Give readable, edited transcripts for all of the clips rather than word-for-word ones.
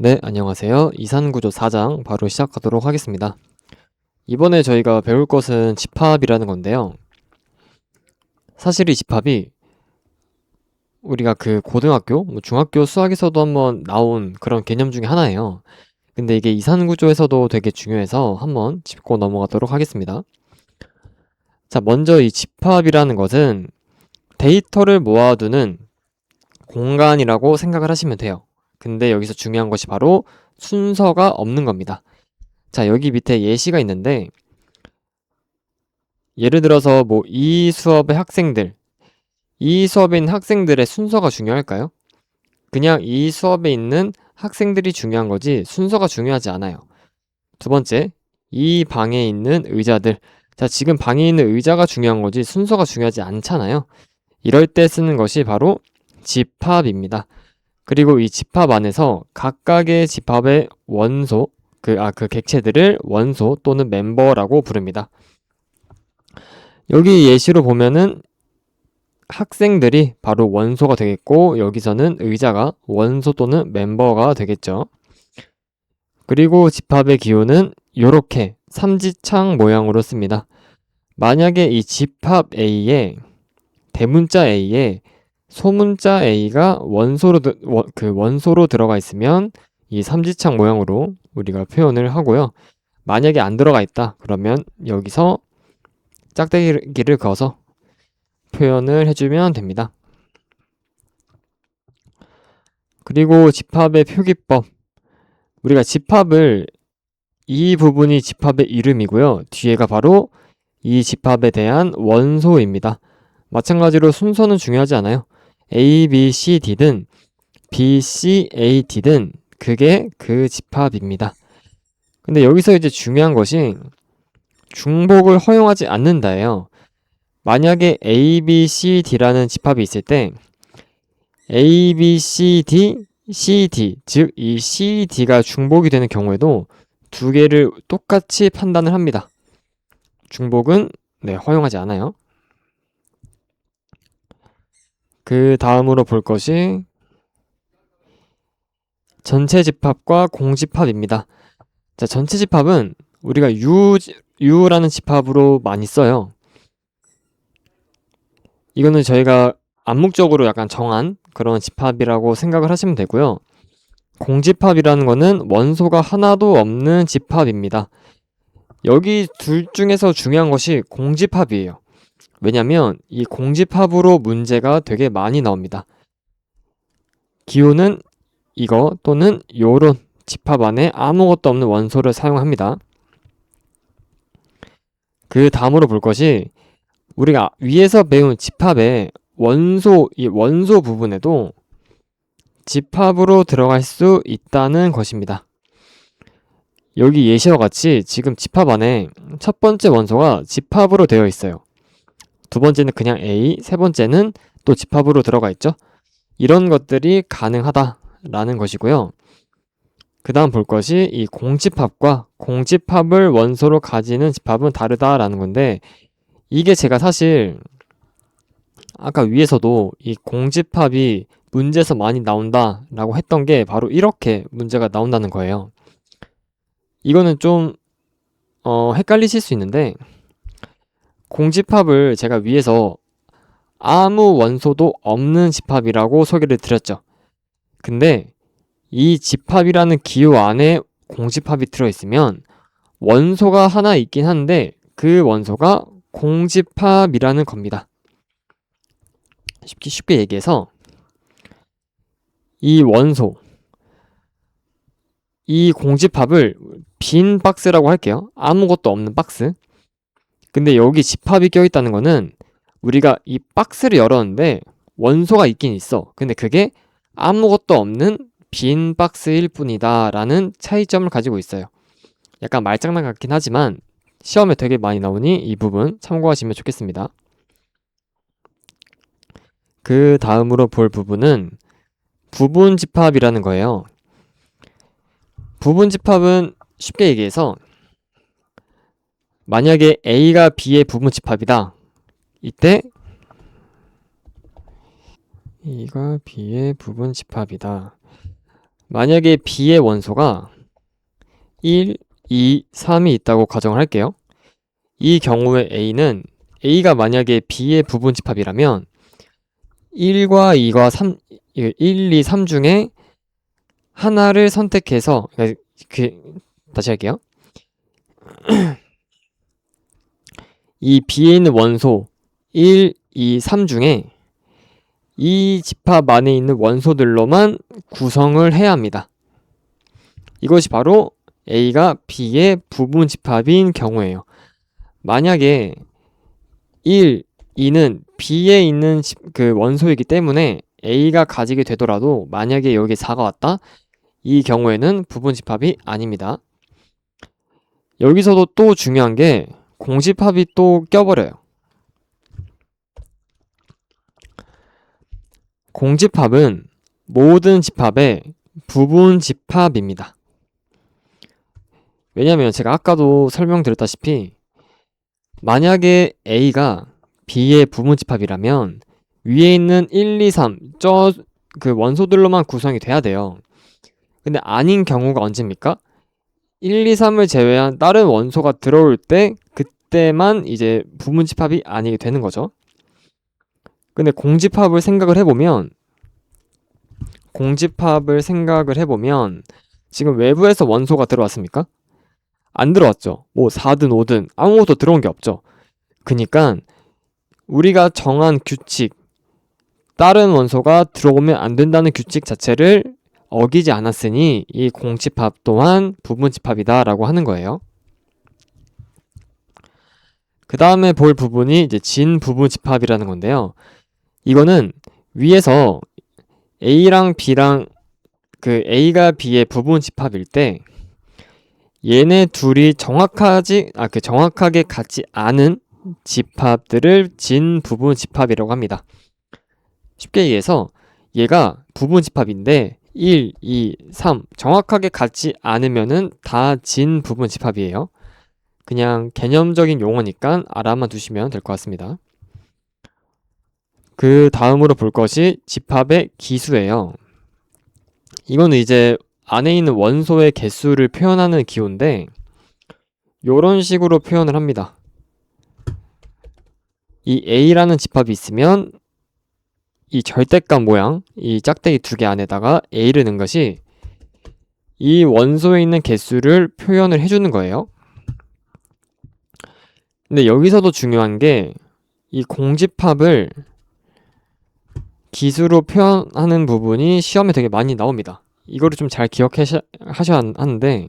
네, 안녕하세요. 이산구조 4장 바로 시작하도록 하겠습니다. 이번에 저희가 배울 것은 집합이라는 건데요. 사실 이 집합이 우리가 그 고등학교, 중학교 수학에서도 한번 나온 그런 개념 중에 하나예요. 근데 이게 이산구조에서도 되게 중요해서 한번 짚고 넘어가도록 하겠습니다. 자, 먼저 이 집합이라는 것은 데이터를 모아두는 공간이라고 생각을 하시면 돼요. 근데 여기서 중요한 것이 바로 순서가 없는 겁니다. 자, 여기 밑에 예시가 있는데 예를 들어서 이 수업의 학생들, 이 수업에 있는 학생들의 순서가 중요할까요? 그냥 이 수업에 있는 학생들이 중요한 거지 순서가 중요하지 않아요. 두 번째, 이 방에 있는 의자들. 자, 지금 방에 있는 의자가 중요한 거지 순서가 중요하지 않잖아요. 이럴 때 쓰는 것이 바로 집합입니다. 그리고 이 집합 안에서 각각의 집합의 원소, 그 객체들을 원소 또는 멤버라고 부릅니다. 여기 예시로 보면은 학생들이 바로 원소가 되겠고 여기서는 의자가 원소 또는 멤버가 되겠죠. 그리고 집합의 기호는 이렇게 삼지창 모양으로 씁니다. 만약에 이 집합 A에 대문자 A에 소문자 A가 원소로 들어가 있으면 이 삼지창 모양으로 우리가 표현을 하고요. 만약에 안 들어가 있다 그러면 여기서 짝대기를 그어서 표현을 해주면 됩니다. 그리고 집합의 표기법. 우리가 집합을 이 부분이 집합의 이름이고요. 뒤에가 바로 이 집합에 대한 원소입니다. 마찬가지로 순서는 중요하지 않아요. A, B, C, D든 B, C, A, D든 그게 그 집합입니다. 근데 여기서 이제 중요한 것이 중복을 허용하지 않는다예요. 만약에 A, B, C, D라는 집합이 있을 때 A, B, C, D, C, D, 즉 이 C, D가 중복이 되는 경우에도 두 개를 똑같이 판단을 합니다. 중복은 허용하지 않아요. 그 다음으로 볼 것이 전체 집합과 공집합입니다. 자, 전체 집합은 우리가 U라는 집합으로 많이 써요. 이거는 저희가 암묵적으로 약간 정한 그런 집합이라고 생각을 하시면 되고요. 공집합이라는 거는 원소가 하나도 없는 집합입니다. 여기 둘 중에서 중요한 것이 공집합이에요. 왜냐면 이 공집합으로 문제가 되게 많이 나옵니다. 기호는 이거 또는 요런 집합 안에 아무것도 없는 원소를 사용합니다. 그 다음으로 볼 것이 우리가 위에서 배운 집합의 이 원소 부분에도 집합으로 들어갈 수 있다는 것입니다. 여기 예시와 같이 지금 집합 안에 첫 번째 원소가 집합으로 되어 있어요. 두 번째는 그냥 A, 세 번째는 또 집합으로 들어가 있죠. 이런 것들이 가능하다라는 것이고요. 그 다음 볼 것이 이 공집합과 공집합을 원소로 가지는 집합은 다르다라는 건데 이게 제가 사실 아까 위에서도 이 공집합이 문제에서 많이 나온다라고 했던 게 바로 이렇게 문제가 나온다는 거예요. 이거는 좀 헷갈리실 수 있는데 공집합을 제가 위에서 아무 원소도 없는 집합이라고 소개를 드렸죠. 근데 이 집합이라는 기호 안에 공집합이 들어있으면 원소가 하나 있긴 한데 그 원소가 공집합이라는 겁니다. 쉽게 얘기해서 이 원소, 이 공집합을 빈 박스라고 할게요. 아무것도 없는 박스. 근데 여기 집합이 껴있다는 거는 우리가 이 박스를 열었는데 원소가 있긴 있어. 근데 그게 아무것도 없는 빈 박스일 뿐이다 라는 차이점을 가지고 있어요. 약간 말장난 같긴 하지만 시험에 되게 많이 나오니 이 부분 참고하시면 좋겠습니다. 그 다음으로 볼 부분은 부분집합이라는 거예요. 부분집합은 쉽게 얘기해서 만약에 A가 B의 부분집합이다. 이때 A가 B의 부분집합이다. 만약에 B의 원소가 1, 2, 3이 있다고 가정을 할게요. 이 경우에 A가 만약에 B의 부분 집합이라면 1과 2과 3, 1, 2, 3 중에 하나를 선택해서, 다시 할게요. 이 B에 있는 원소 1, 2, 3 중에 이 집합 안에 있는 원소들로만 구성을 해야 합니다. 이것이 바로 A가 B의 부분 집합인 경우예요. 만약에 1, 2는 B에 있는 그 원소이기 때문에 A가 가지게 되더라도 만약에 여기 4가 왔다? 이 경우에는 부분 집합이 아닙니다. 여기서도 또 중요한 게 공집합이 또 껴버려요. 공집합은 모든 집합의 부분 집합입니다. 왜냐면 제가 아까도 설명드렸다시피 만약에 A가 B의 부분 집합이라면 위에 있는 1, 2, 3 그 원소들로만 구성이 돼야 돼요. 근데 아닌 경우가 언제입니까? 1, 2, 3을 제외한 다른 원소가 들어올 때 그때만 이제 부분 집합이 아니게 되는 거죠. 근데 공집합을 생각을 해보면 지금 외부에서 원소가 들어왔습니까? 안 들어왔죠. 뭐 4든 5든 아무것도 들어온 게 없죠. 그니까 우리가 정한 규칙, 다른 원소가 들어오면 안 된다는 규칙 자체를 어기지 않았으니 이 공집합 또한 부분집합이다 라고 하는 거예요. 그 다음에 볼 부분이 이제 진부분집합이라는 건데요. 이거는 위에서 A랑 B랑 그 A가 B의 부분집합일 때 얘네 둘이 정확하게 같지 않은 집합들을 진부분집합이라고 합니다. 쉽게 얘기해서 얘가 부분집합인데 1, 2, 3 정확하게 같지 않으면은 다 진부분집합이에요. 그냥 개념적인 용어니까 알아만 두시면 될 것 같습니다. 그 다음으로 볼 것이 집합의 기수예요. 이거는 이제 안에 있는 원소의 개수를 표현하는 기호인데 이런 식으로 표현을 합니다. 이 A라는 집합이 있으면 이 절대값 모양, 이 짝대기 2개 안에다가 A를 넣은 것이 이 원소에 있는 개수를 표현을 해주는 거예요. 근데 여기서도 중요한 게 이 공집합을 기수로 표현하는 부분이 시험에 되게 많이 나옵니다. 이거를 좀 잘 기억하셔야 하는데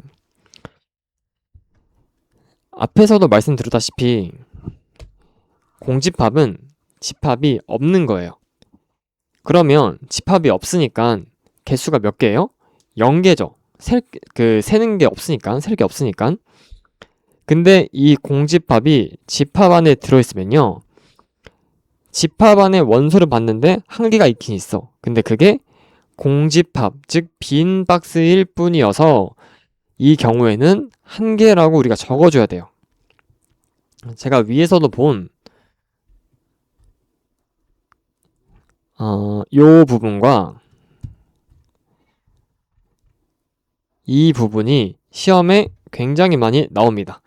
앞에서도 말씀드렸다시피 공집합은 집합이 없는 거예요. 그러면 집합이 없으니까 개수가 몇 개예요? 0개죠. 세는 게 없으니까, 셀 게 없으니까. 근데 이 공집합이 집합 안에 들어있으면요. 집합 안에 원소를 봤는데 한 개가 있긴 있어. 근데 그게 공집합, 즉 빈 박스일 뿐이어서 이 경우에는 한 개라고 우리가 적어줘야 돼요. 제가 위에서도 본 요 부분과 이 부분이 시험에 굉장히 많이 나옵니다.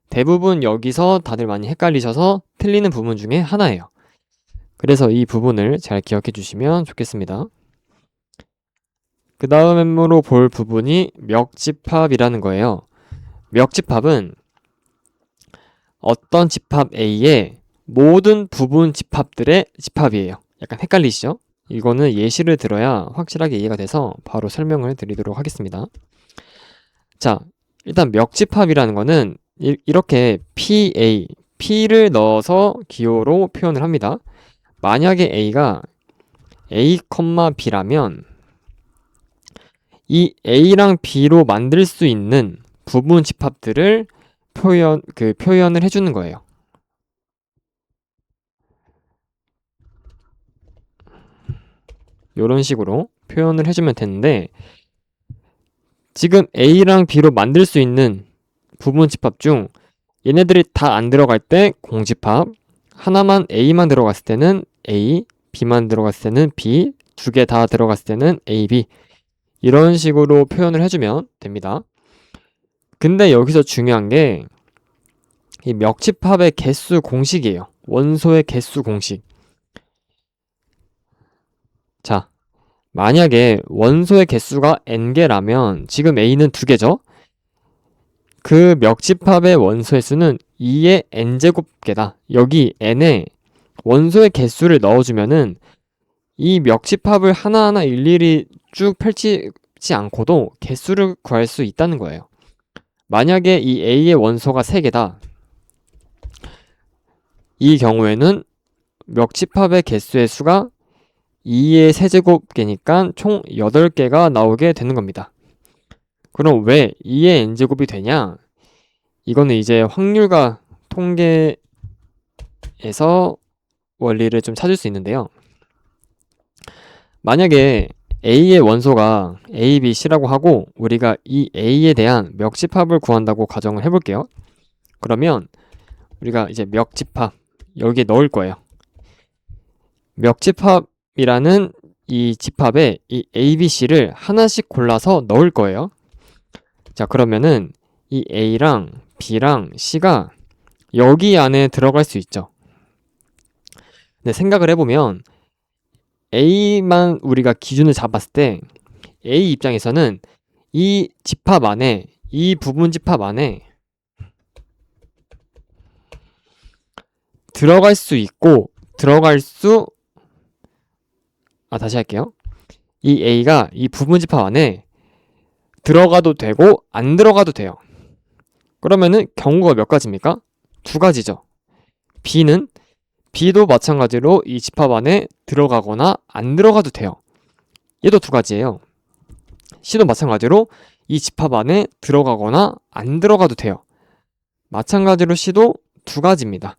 대부분 여기서 다들 많이 헷갈리셔서 틀리는 부분 중에 하나예요. 그래서 이 부분을 잘 기억해 주시면 좋겠습니다. 그 다음으로 볼 부분이 멱집합이라는 거예요. 멱집합은 어떤 집합 A의 모든 부분 집합들의 집합이에요. 약간 헷갈리시죠? 이거는 예시를 들어야 확실하게 이해가 돼서 바로 설명을 드리도록 하겠습니다. 자, 일단 멱집합이라는 거는 이렇게 PA, P를 넣어서 기호로 표현을 합니다. 만약에 A가 A, B라면 이 A랑 B로 만들 수 있는 부분 집합들을 표현을 해주는 거예요. 이런 식으로 표현을 해주면 되는데 지금 A랑 B로 만들 수 있는 부분 집합 중 얘네들이 다 안 들어갈 때 공집합, 하나만 A만 들어갔을 때는 A, B만 들어갔을 때는 B, 두 개 다 들어갔을 때는 AB 이런 식으로 표현을 해주면 됩니다. 근데 여기서 중요한 게 이 멱집합의 개수 공식이에요. 원소의 개수 공식. 자, 만약에 원소의 개수가 n개라면 지금 A는 2개죠? 그 멱집합의 원소의 수는 2의 n제곱개다. 여기 n에 원소의 개수를 넣어주면은 이 멱집합을 하나하나 일일이 쭉 펼치지 않고도 개수를 구할 수 있다는 거예요. 만약에 이 A의 원소가 3개다. 이 경우에는 멱집합의 개수의 수가 2의 세제곱개니까 총 8개가 나오게 되는 겁니다. 그럼 왜 2의 n제곱이 되냐? 이거는 이제 확률과 통계에서 원리를 좀 찾을 수 있는데요. 만약에 A의 원소가 A, B, C라고 하고 우리가 이 A에 대한 멱집합을 구한다고 가정을 해볼게요. 그러면 우리가 이제 멱집합 여기에 넣을 거예요. 멱집합이라는 이 집합에 이 A, B, C를 하나씩 골라서 넣을 거예요. 자, 그러면은 이 A랑 B랑 C가 여기 안에 들어갈 수 있죠. 근데 생각을 해보면 A만 우리가 기준을 잡았을 때 A 입장에서는 이 집합 안에 이 부분 집합 안에 들어갈 수 있고 다시 할게요. 이 A가 이 부분 집합 안에 들어가도 되고 안 들어가도 돼요. 그러면은 경우가 몇 가지입니까? 2가지죠. B도 마찬가지로 이 집합 안에 들어가거나 안 들어가도 돼요. 얘도 2가지예요. C도 마찬가지로 이 집합 안에 들어가거나 안 들어가도 돼요. 마찬가지로 C도 2가지입니다.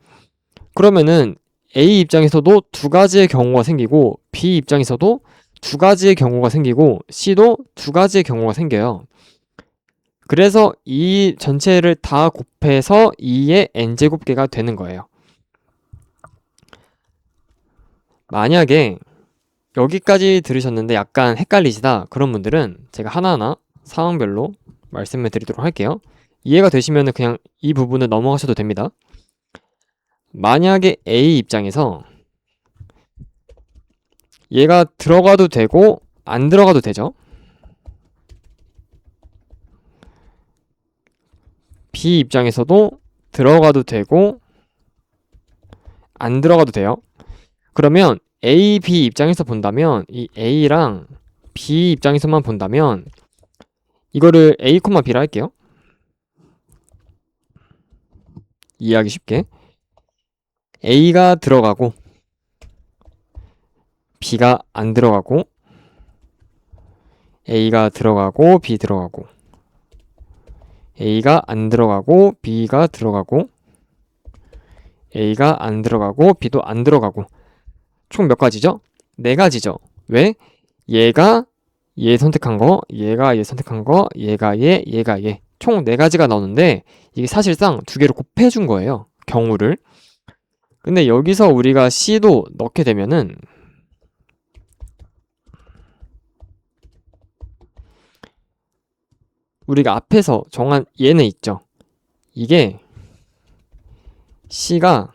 그러면은 A 입장에서도 2가지의 경우가 생기고 B 입장에서도 2가지의 경우가 생기고 C도 2가지의 경우가 생겨요. 그래서 이 전체를 다 곱해서 2의 n제곱개가 되는 거예요. 만약에 여기까지 들으셨는데 약간 헷갈리시다 그런 분들은 제가 하나하나 상황별로 말씀을 드리도록 할게요. 이해가 되시면 그냥 이 부분을 넘어가셔도 됩니다. 만약에 A 입장에서 얘가 들어가도 되고 안 들어가도 되죠. B 입장에서도 들어가도 되고 안 들어가도 돼요. 그러면 A, B 입장에서 본다면 이 A랑 B 입장에서만 본다면 이거를 A, B라 할게요. 이해하기 쉽게 A가 들어가고 B가 안 들어가고 A가 들어가고 B 들어가고 A가 안 들어가고 B가 들어가고 A가 안 들어가고 B도 안 들어가고 총 몇 가지죠? 4가지죠. 왜? 얘가 얘 선택한 거, 얘가 얘 선택한 거, 얘가 얘, 얘가 얘. 총 4가지가 나오는데 이게 사실상 2개를 곱해준 거예요. 경우를. 근데 여기서 우리가 C도 넣게 되면은 우리가 앞에서 정한 얘는 있죠. 이게 C가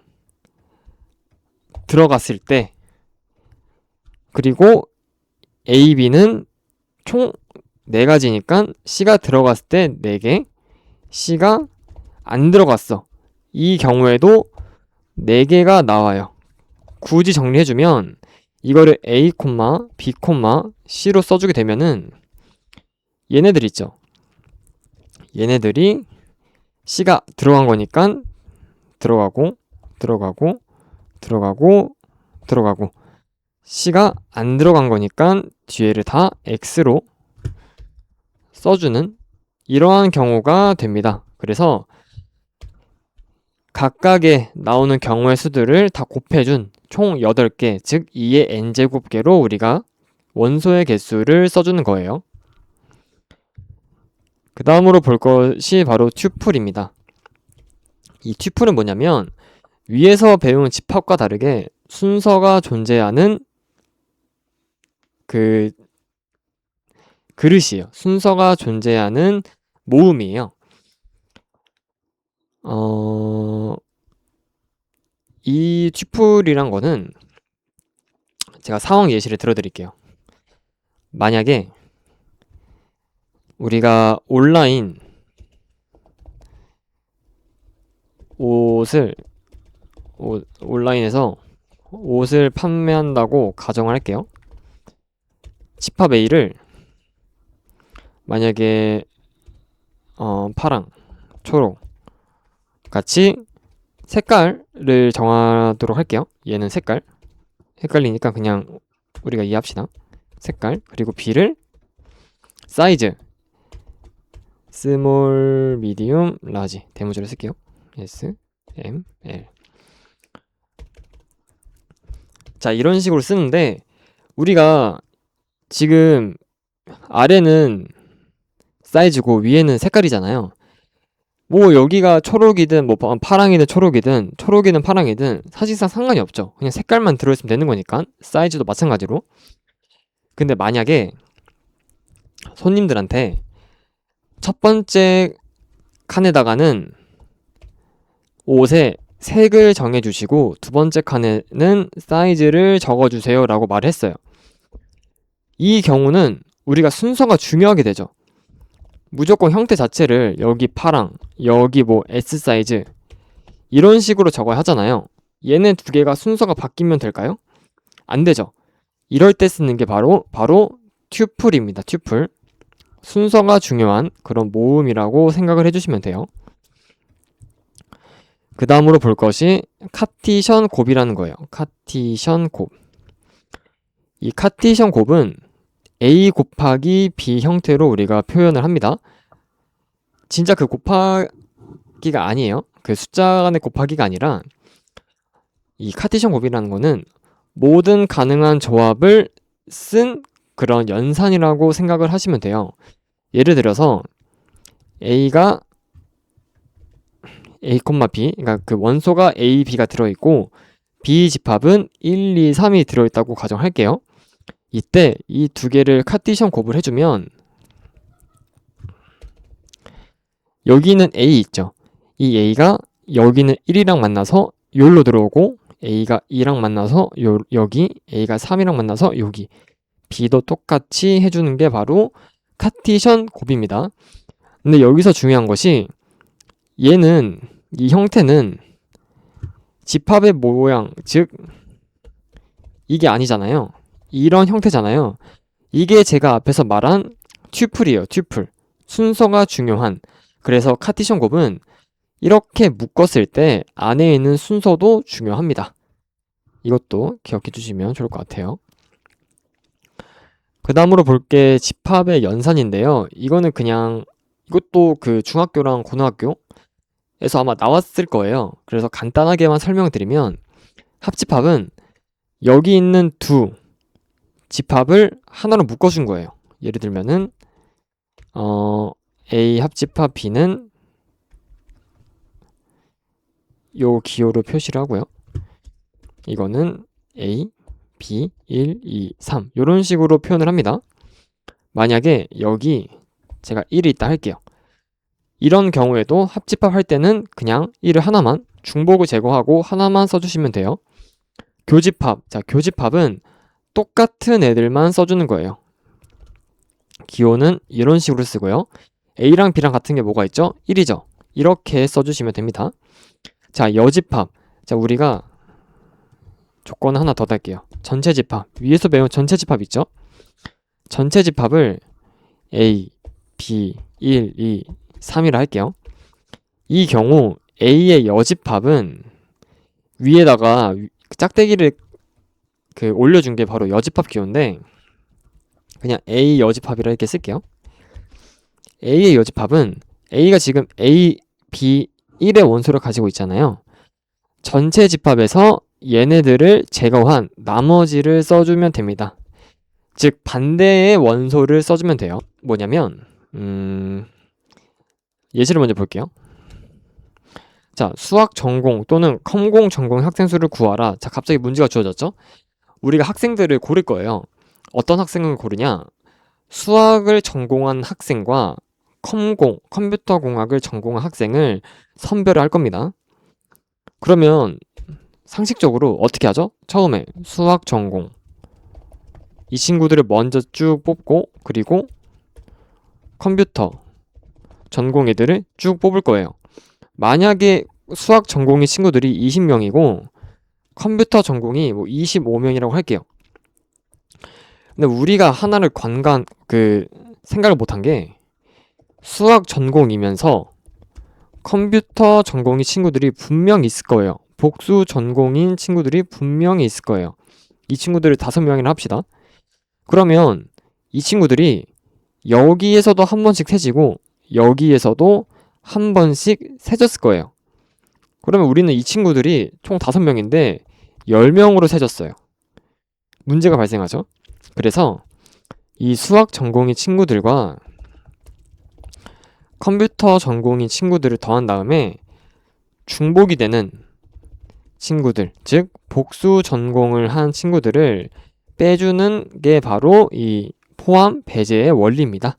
들어갔을 때 그리고 A, B는 총 4가지니까 C가 들어갔을 때 4개, C가 안 들어갔어. 이 경우에도 4개가 나와요. 굳이 정리해주면 이거를 A, B, C로 써주게 되면은 얘네들 있죠. 얘네들이 C가 들어간 거니까 들어가고 C가 안 들어간 거니까 뒤에를 다 X로 써주는 이러한 경우가 됩니다. 그래서 각각의 나오는 경우의 수들을 다 곱해준 총 8개, 즉 2의 n제곱개로 우리가 원소의 개수를 써주는 거예요. 그 다음으로 볼 것이 바로 튜플입니다. 이 튜플은 뭐냐면 위에서 배운 집합과 다르게 순서가 존재하는 그 그릇이에요. 순서가 존재하는 모음이에요. 이 튜플이란 거는 제가 상황 예시를 들어드릴게요. 만약에 우리가 온라인에서 옷을 판매한다고 가정을 할게요. 집합 A를 만약에 파랑, 초록 같이 색깔을 정하도록 할게요. 얘는 색깔 헷갈리니까 그냥 우리가 이해합시다. 색깔, 그리고 B를 사이즈 스몰, 미디움, 라지 대문자로 쓸게요. S, M, L. 자, 이런 식으로 쓰는데 우리가 지금 아래는 사이즈고 위에는 색깔이잖아요. 뭐 여기가 초록이든 뭐 파랑이든 초록이든 파랑이든 사실상 상관이 없죠. 그냥 색깔만 들어있으면 되는 거니까. 사이즈도 마찬가지로. 근데 만약에 손님들한테 첫 번째 칸에다가는 옷의 색을 정해주시고 두 번째 칸에는 사이즈를 적어주세요 라고 말을 했어요. 이 경우는 우리가 순서가 중요하게 되죠. 무조건 형태 자체를 여기 파랑, 여기 뭐 S 사이즈 이런 식으로 적어야 하잖아요. 얘네 두 개가 순서가 바뀌면 될까요? 안 되죠. 이럴 때 쓰는 게 바로 튜플입니다. 튜플. 순서가 중요한 그런 모음이라고 생각을 해주시면 돼요. 그 다음으로 볼 것이 카티션 곱이라는 거예요. 카티션 곱. 이 카티션 곱은 A 곱하기 B 형태로 우리가 표현을 합니다. 진짜 그 곱하기가 아니에요. 그 숫자 간의 곱하기가 아니라 이 카티션 곱이라는 거는 모든 가능한 조합을 쓴 그런 연산이라고 생각을 하시면 돼요. 예를 들어서 A가 A, B, 그러니까 그 원소가 A, B가 들어있고 B 집합은 1, 2, 3이 들어있다고 가정할게요. 이때 이 두 개를 카티션 곱을 해주면 여기는 A 있죠. 이 A가 여기는 1이랑 만나서 여기로 들어오고 A가 2랑 만나서 여기, A가 3이랑 만나서 여기, B도 똑같이 해주는 게 바로 카티션 곱입니다. 근데 여기서 중요한 것이 얘는 이 형태는 집합의 모양, 즉 이게 아니잖아요. 이런 형태잖아요. 이게 제가 앞에서 말한 튜플이에요. 튜플. 순서가 중요한. 그래서 카티션 곱은 이렇게 묶었을 때 안에 있는 순서도 중요합니다. 이것도 기억해 주시면 좋을 것 같아요. 그 다음으로 볼 게 집합의 연산인데요. 이거는 그냥 이것도 그 중학교랑 고등학교에서 아마 나왔을 거예요. 그래서 간단하게만 설명드리면 합집합은 여기 있는 두 집합을 하나로 묶어준 거예요. 예를 들면은 A 합집합 B는 요 기호로 표시를 하고요. 이거는 A, B, 1, 2, 3 이런 식으로 표현을 합니다. 만약에 여기 제가 1이 있다 할게요. 이런 경우에도 합집합 할 때는 그냥 1을 하나만, 중복을 제거하고 하나만 써주시면 돼요. 교집합, 자 교집합은 똑같은 애들만 써주는 거예요. 기호는 이런 식으로 쓰고요. A랑 B랑 같은 게 뭐가 있죠? 1이죠. 이렇게 써주시면 됩니다. 자, 여집합. 자, 우리가 조건 하나 더 달게요. 전체 집합. 위에서 배운 전체 집합 있죠? 전체 집합을 A, B, 1, 2, 3이라 할게요. 이 경우 A의 여집합은 위에다가 짝대기를 올려준 게 바로 여집합 기호인데 그냥 A 여집합이라 이렇게 쓸게요. A의 여집합은 A가 지금 A, B, 1의 원소를 가지고 있잖아요. 전체 집합에서 얘네들을 제거한 나머지를 써주면 됩니다. 즉 반대의 원소를 써주면 돼요. 뭐냐면 예시를 먼저 볼게요. 자, 수학 전공 또는 컴공 전공 학생 수를 구하라. 자, 갑자기 문제가 주어졌죠? 우리가 학생들을 고를 거예요. 어떤 학생을 고르냐? 수학을 전공한 학생과 컴퓨터 공학을 전공한 학생을 선별을 할 겁니다. 그러면 상식적으로 어떻게 하죠? 처음에 수학 전공 이 친구들을 먼저 쭉 뽑고 그리고 컴퓨터 전공 애들을 쭉 뽑을 거예요. 만약에 수학 전공의 친구들이 20명이고 컴퓨터 전공이 뭐 25명이라고 할게요. 근데 우리가 하나를 생각을 못한 게 수학 전공이면서 컴퓨터 전공의 친구들이 분명 있을 거예요. 복수 전공인 친구들이 분명히 있을 거예요. 이 친구들을 5명이나 합시다. 그러면 이 친구들이 여기에서도 한 번씩 세지고 여기에서도 한 번씩 세졌을 거예요. 그러면 우리는 이 친구들이 총 5명인데 10명으로 세졌어요. 문제가 발생하죠. 그래서 이 수학 전공의 친구들과 컴퓨터 전공인 친구들을 더한 다음에 중복이 되는 친구들, 즉 복수 전공을 한 친구들을 빼주는 게 바로 이 포함 배제의 원리입니다.